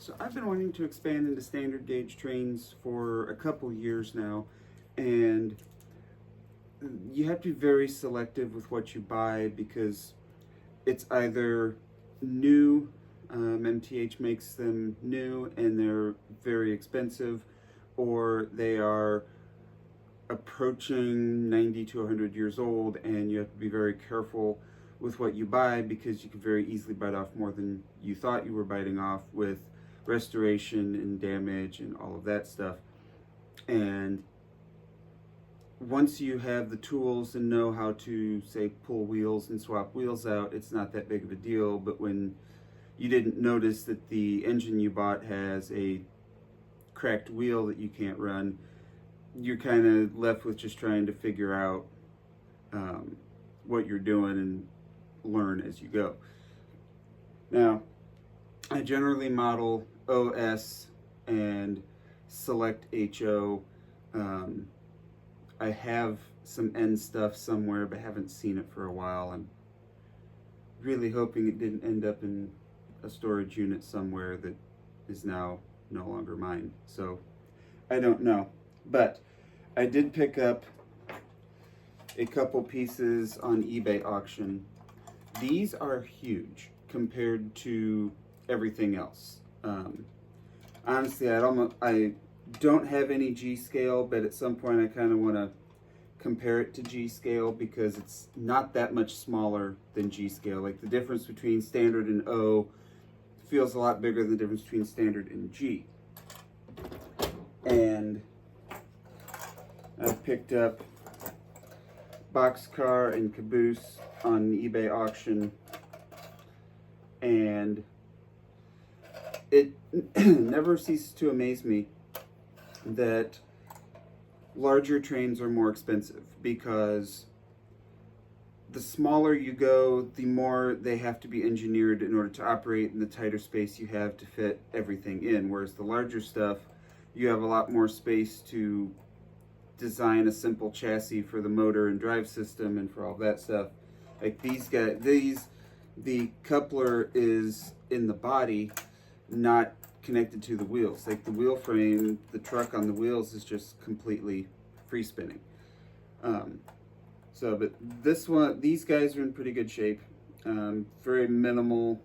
So I've been wanting to expand into standard gauge trains for a couple years now, and you have to be very selective with what you buy because it's either new, MTH makes them new and they're very expensive, or they are approaching 90 to 100 years old, and you have to be very careful with what you buy because you can very easily bite off more than you thought you were biting off with restoration and damage and all of that stuff. And once you have the tools and know how to, say, pull wheels and swap wheels out, it's not that big of a deal. But when you didn't notice that the engine you bought has a cracked wheel that you can't run, you're kind of left with just trying to figure out what you're doing and learn as you go. Now, I generally model OS and select HO. I have some N stuff somewhere, but haven't seen it for a while. I'm really hoping it didn't end up in a storage unit somewhere that is now no longer mine. So I don't know. But I did pick up a couple pieces on eBay auction. These are huge compared to everything else. Honestly, I don't have any G scale, but at some point I kind of want to compare it to G scale because it's not that much smaller than G scale. Like the difference between standard and O feels a lot bigger than the difference between standard and G. And I picked up boxcar and caboose on eBay auction, and it never ceases to amaze me that larger trains are more expensive because the smaller you go, the more they have to be engineered in order to operate in the tighter space you have to fit everything in. Whereas the larger stuff, you have a lot more space to design a simple chassis for the motor and drive system and for all that stuff. Like these guys, the coupler is in the body, not connected to the wheels. Like the wheel frame, the truck on the wheels is just completely free spinning. But this one, these guys are in pretty good shape. Very minimal,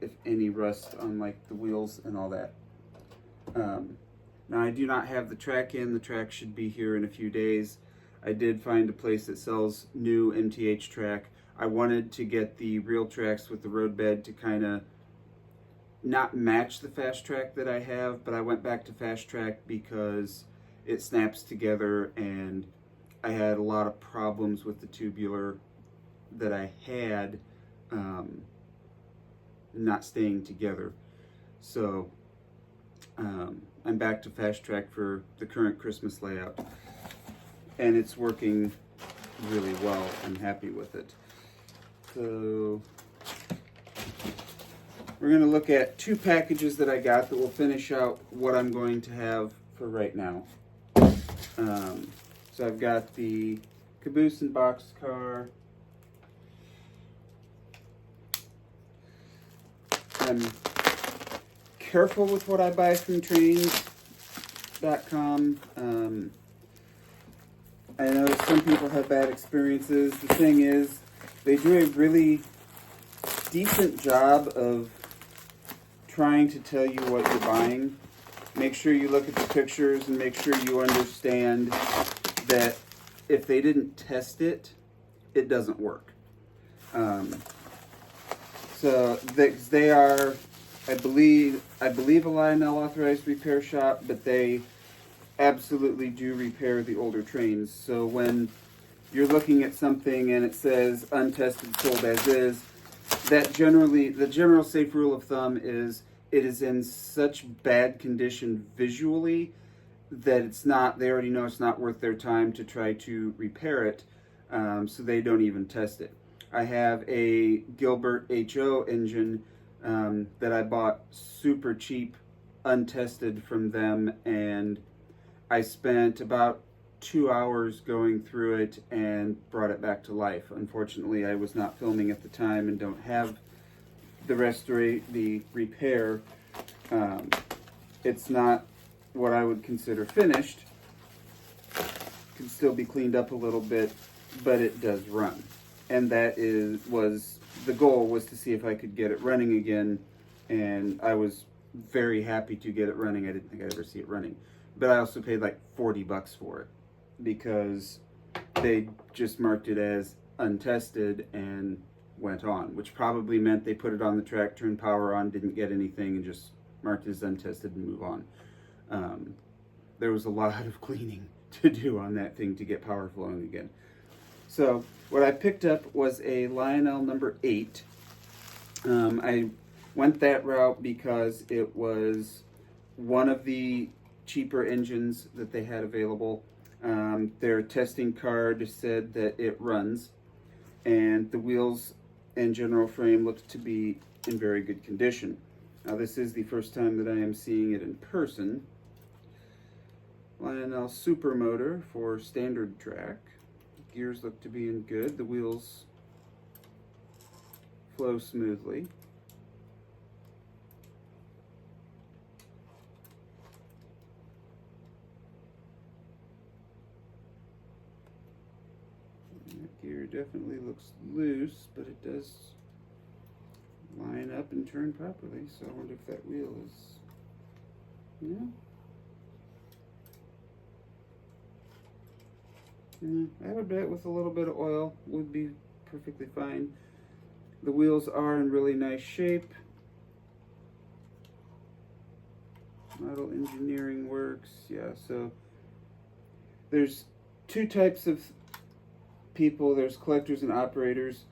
if any, rust on like the wheels and all that. Now I do not have the track in. The track should be here in a few days. I did find a place that sells new MTH track. I wanted to get the real tracks with the road bed to kind of not match the fast track that I have, but I went back to fast track because it snaps together, and I had a lot of problems with the tubular that I had not staying together. So I'm back to fast track for the current Christmas layout, and it's working really well. I'm happy with it. So we're going to look at two packages that I got that will finish out what I'm going to have for right now. So I've got the caboose and boxcar. I'm careful with what I buy from trains.com. I know some people have bad experiences. The thing is, they do a really decent job of trying to tell you what you're buying. Make sure you look at the pictures and make sure you understand that if they didn't test it, it doesn't work. So they are, I believe a Lionel authorized repair shop, but they absolutely do repair the older trains. So when you're looking at something and it says untested, sold as is, that generally, the general safe rule of thumb is it is in such bad condition visually that it's not, they already know it's not worth their time to try to repair it, so they don't even test it. I have a Gilbert HO engine that I bought super cheap, untested from them, and I spent about 2 hours going through it and brought it back to life. Unfortunately, I was not filming at the time and don't have the repair It's not what I would consider finished. Can still be cleaned up a little bit, but it does run. And that was the goal, was to see if I could get it running again, and I was very happy to get it running. I didn't think I'd ever see it running. But I also paid like $40 for it because they just marked it as untested and went on, which probably meant they put it on the track, turned power on, didn't get anything, and just marked it as untested and move on. There was a lot of cleaning to do on that thing to get power flowing again. So what I picked up was a Lionel number 8. I went that route because it was one of the cheaper engines that they had available. Their testing card said that it runs, and the wheels and general frame looked to be in very good condition. Now, this is the first time that I am seeing it in person. Lionel Super Motor for standard track. Gears look to be in good. The wheels flow smoothly. That gear definitely looks loose, but it does line up and turn properly, so I wonder if that wheel is, yeah. I would bet with a little bit of oil would be perfectly fine. The wheels are in really nice shape. Model engineering works, yeah, so there's two types of people. There's collectors and operators.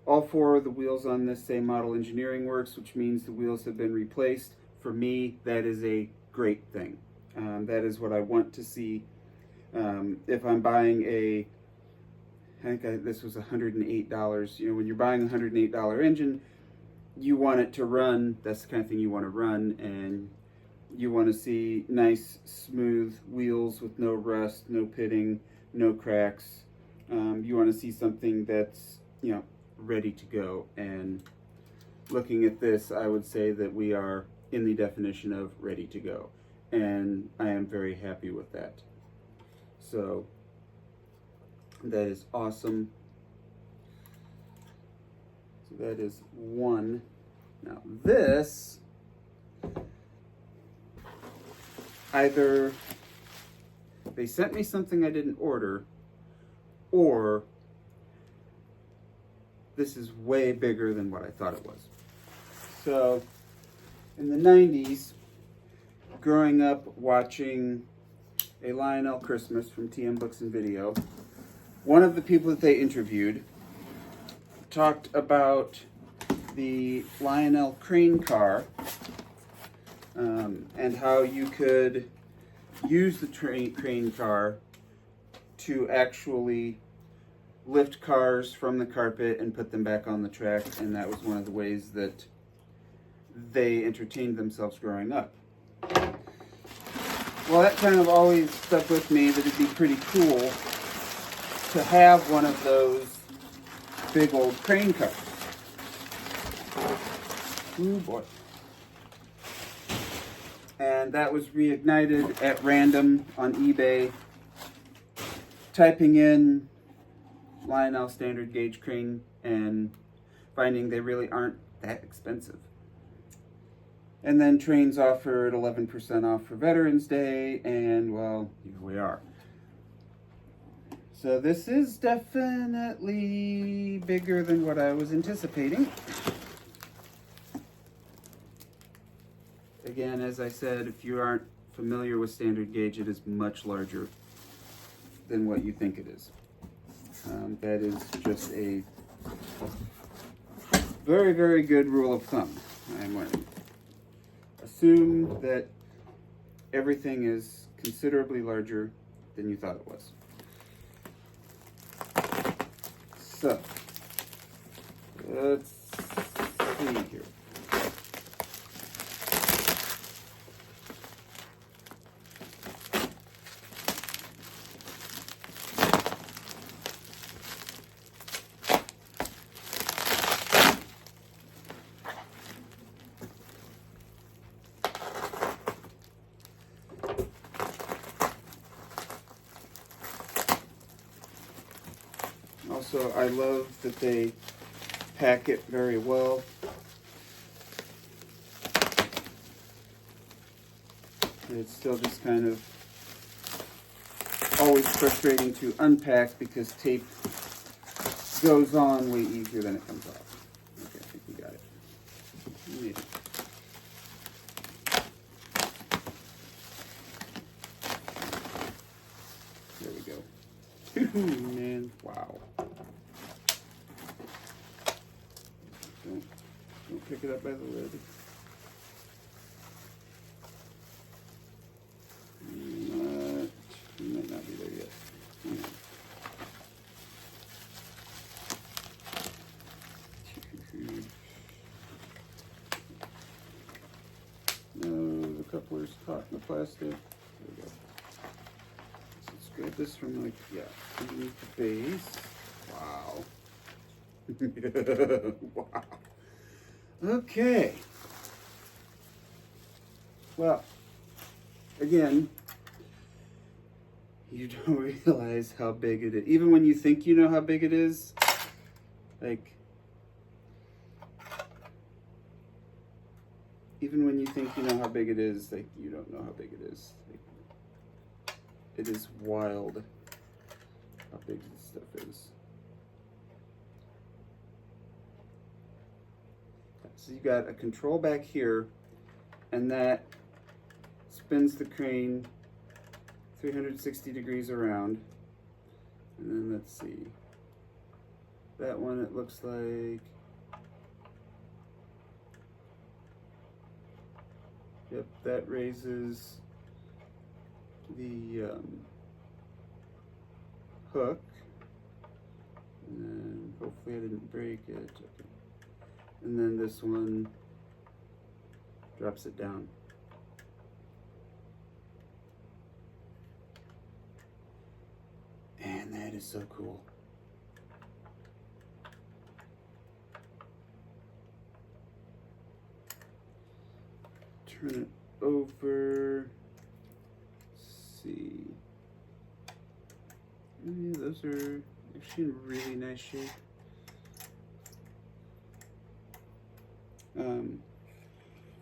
All 4 of the wheels on this say model engineering works, which means the wheels have been replaced. For me, that is a great thing. That is what I want to see. If I'm buying this was $108. You know, when you're buying a $108 engine, you want it to run. That's the kind of thing you want to run, and you want to see nice, smooth wheels with no rust, no pitting, no cracks. You want to see something that's, you know, ready to go. And looking at this, I would say that we are in the definition of ready to go, and I am very happy with that. So that is awesome. So that is one. Now this, either they sent me something I didn't order, or this is way bigger than what I thought it was. So in the 90s, growing up watching a Lionel Christmas from TM Books and Video, one of the people that they interviewed talked about the Lionel crane car, and how you could use the crane car to actually lift cars from the carpet and put them back on the track, and that was one of the ways that they entertained themselves growing up. Well, that kind of always stuck with me, that it'd be pretty cool to have one of those big old crane cars. Ooh boy. And that was reignited at random on eBay, typing in Lionel standard gauge crane and finding they really aren't that expensive. And then Trains offered 11% off for Veterans Day, and well, here we are. So this is definitely bigger than what I was anticipating. Again, as I said, if you aren't familiar with standard gauge, it is much larger than what you think it is. That is just a very, very good rule of thumb I'm learning. Assume that everything is considerably larger than you thought it was. So, let's see here. Also, I love that they pack it very well. It's still just kind of always frustrating to unpack because tape goes on way easier than it comes off. Okay, I think we got it. Maybe. There we go. Man, wow. Don't pick it up by the lid. You might not be there yet. No, the coupler's caught in the plastic. There we go. So let's grab this from like, yeah, underneath the base. Wow. Wow. Okay. Well, again, you don't realize how big it is. Even when you think you know how big it is, like, even when you think you know how big it is, like, you don't know how big it is. Like, it is wild how big this stuff is. So you got a control back here, and that spins the crane 360 degrees around. And then let's see. That one, it looks like, yep, that raises the hook. And hopefully I didn't break it. Okay. And then this one drops it down. And that is so cool. Turn it over. Let's see. Yeah, those are actually in really nice shape.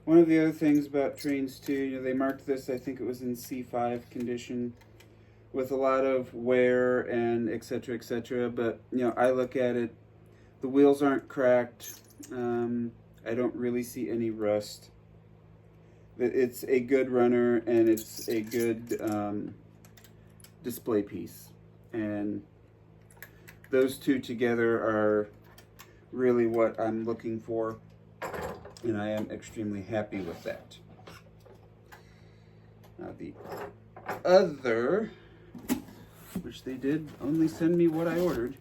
One of the other things about trains too, you know, they marked this, I think it was in C5 condition, with a lot of wear and et cetera, but, you know, I look at it, the wheels aren't cracked, I don't really see any rust. It's a good runner, and it's a good display piece, and those two together are really what I'm looking for, and I am extremely happy with that. Now the other, which they did only send me what I ordered,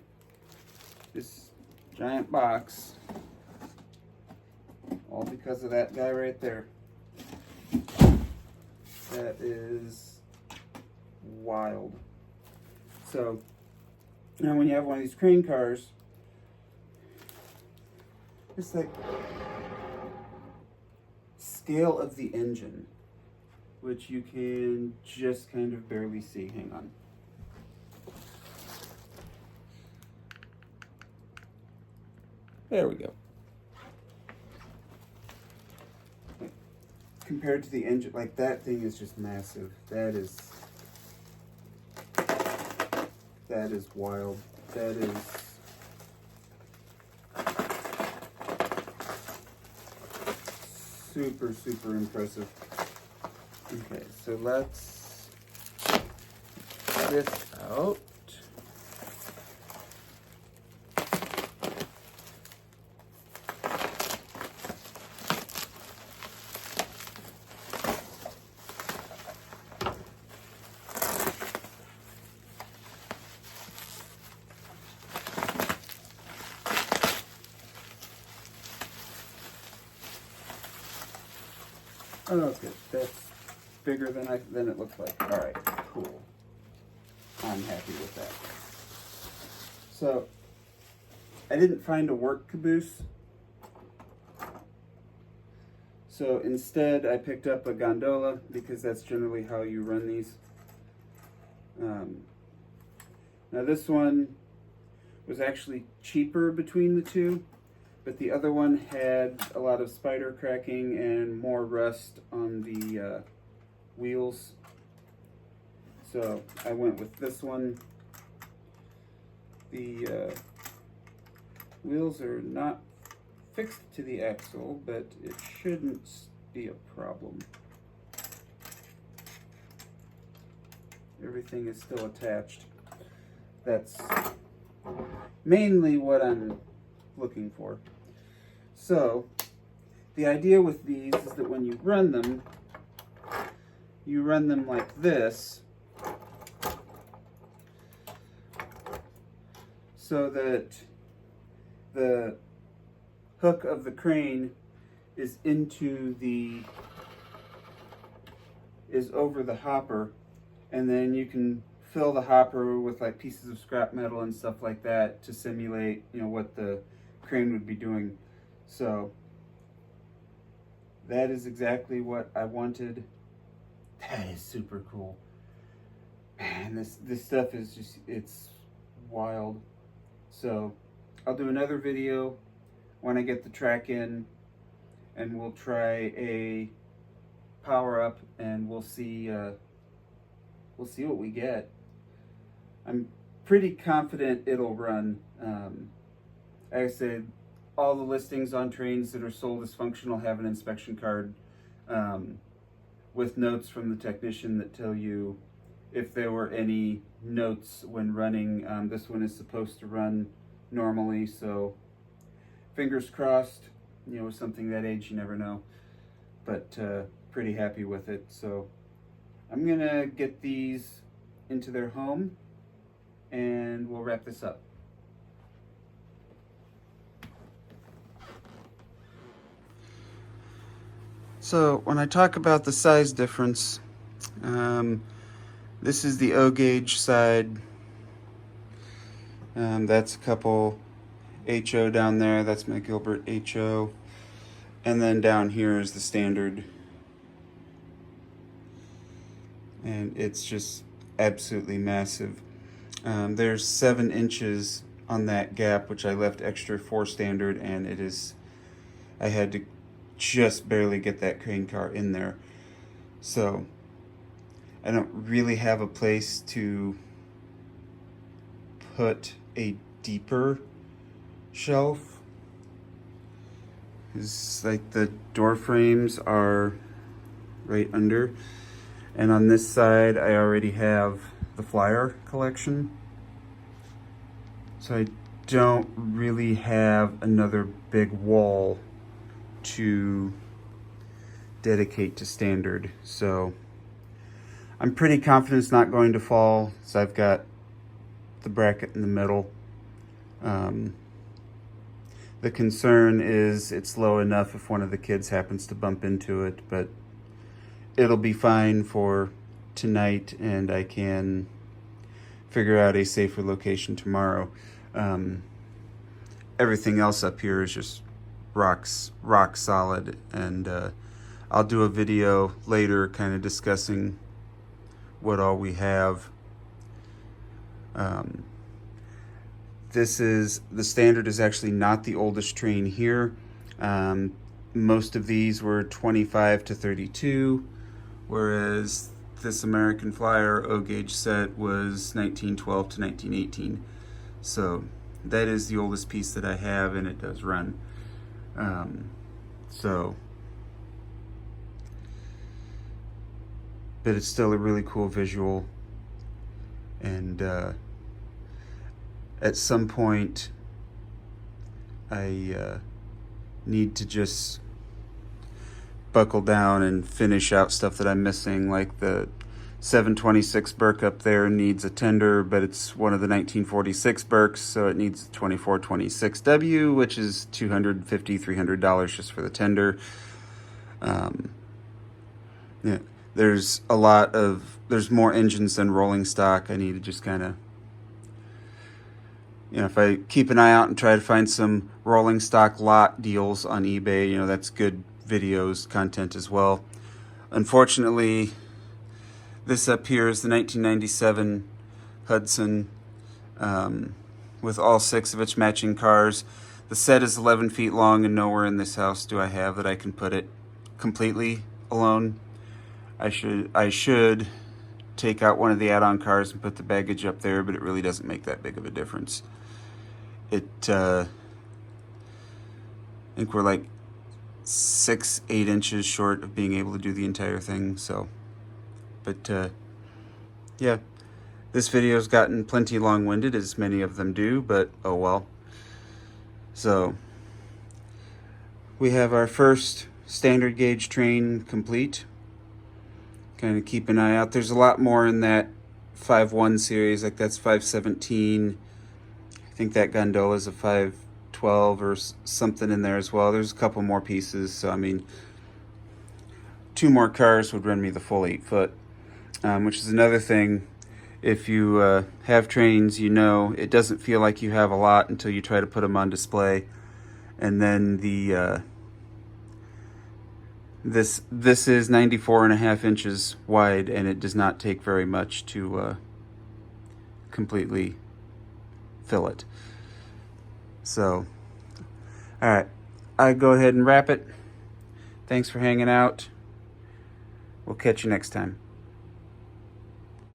this giant box, all because of that guy right there. That is wild. So now when you have one of these crane cars, it's like scale of the engine, which you can just kind of barely see. Hang on. There we go. Compared to the engine, like, that thing is just massive. That is wild. That is super, super impressive. Okay, so let's get this out. Okay, that's bigger than it looks like. All right, cool. I'm happy with that. So I didn't find a work caboose, so instead I picked up a gondola because that's generally how you run these. Now this one was actually cheaper between the two, but the other one had a lot of spider cracking and more rust on the wheels. So I went with this one. The wheels are not fixed to the axle, but it shouldn't be a problem. Everything is still attached. That's mainly what I'm looking for. So the idea with these is that when you run them like this, so that the hook of the crane is over the hopper, and then you can fill the hopper with like pieces of scrap metal and stuff like that to simulate, you know, what the crane would be doing. So that is exactly what I wanted. That is super cool. Man, this stuff is just, it's wild. So I'll do another video when I get the track in, and we'll try a power up, and we'll see what we get. I'm pretty confident it'll run. Like I said, all the listings on trains that are sold as functional have an inspection card with notes from the technician that tell you if there were any notes when running. This one is supposed to run normally, so fingers crossed. You know, with something that age, you never know. But pretty happy with it. So I'm gonna get these into their home, and we'll wrap this up. So when I talk about the size difference, this is the O gauge side. That's a couple HO down there. That's my Gilbert HO. And then down here is the standard. And it's just absolutely massive. There's 7 inches on that gap, which I left extra for standard, and I had to just barely get that crane car in there. So I don't really have a place to put a deeper shelf. It's like the door frames are right under, and on this side I already have the flyer collection, so I don't really have another big wall to dedicate to standard. So I'm pretty confident it's not going to fall, so I've got the bracket in the middle. The concern is it's low enough if one of the kids happens to bump into it, but it'll be fine for tonight, and I can figure out a safer location tomorrow. Everything else up here is just rock solid, and I'll do a video later kind of discussing what all we have. The standard is actually not the oldest train here. Most of these were 25 to 32, whereas this American Flyer O gauge set was 1912 to 1918. So that is the oldest piece that I have, and it does run. But it's still a really cool visual, and at some point I need to just buckle down and finish out stuff that I'm missing, like the 726 Burke up there needs a tender, but it's one of the 1946 Burkes, so it needs 2426W, which is $250, $300 just for the tender. Yeah, there's more engines than rolling stock. I need to just kind of, if I keep an eye out and try to find some rolling stock lot deals on eBay, that's good videos content as well. Unfortunately, this up here is the 1997 Hudson. with all 6 of its matching cars. The set is 11 feet long, and nowhere in this house do I have that I can put it completely alone. I should take out one of the add-on cars and put the baggage up there, but it really doesn't make that big of a difference. I think we're like 6-8 inches short of being able to do the entire thing. So, but yeah, this video's gotten plenty long-winded, as many of them do, but oh well. So we have our first standard gauge train complete. Kind of keep an eye out. There's a lot more in that 5.1 series, like that's 5.17. I think that gondola is a 5.12 or something in there as well. There's a couple more pieces, so I mean, 2 more cars would run me the full 8 foot, which is another thing. If you have trains, you know it doesn't feel like you have a lot until you try to put them on display, and then the this is 94.5 inches wide, and it does not take very much to completely fill it. So, all right, I go ahead and wrap it. Thanks for hanging out. We'll catch you next time.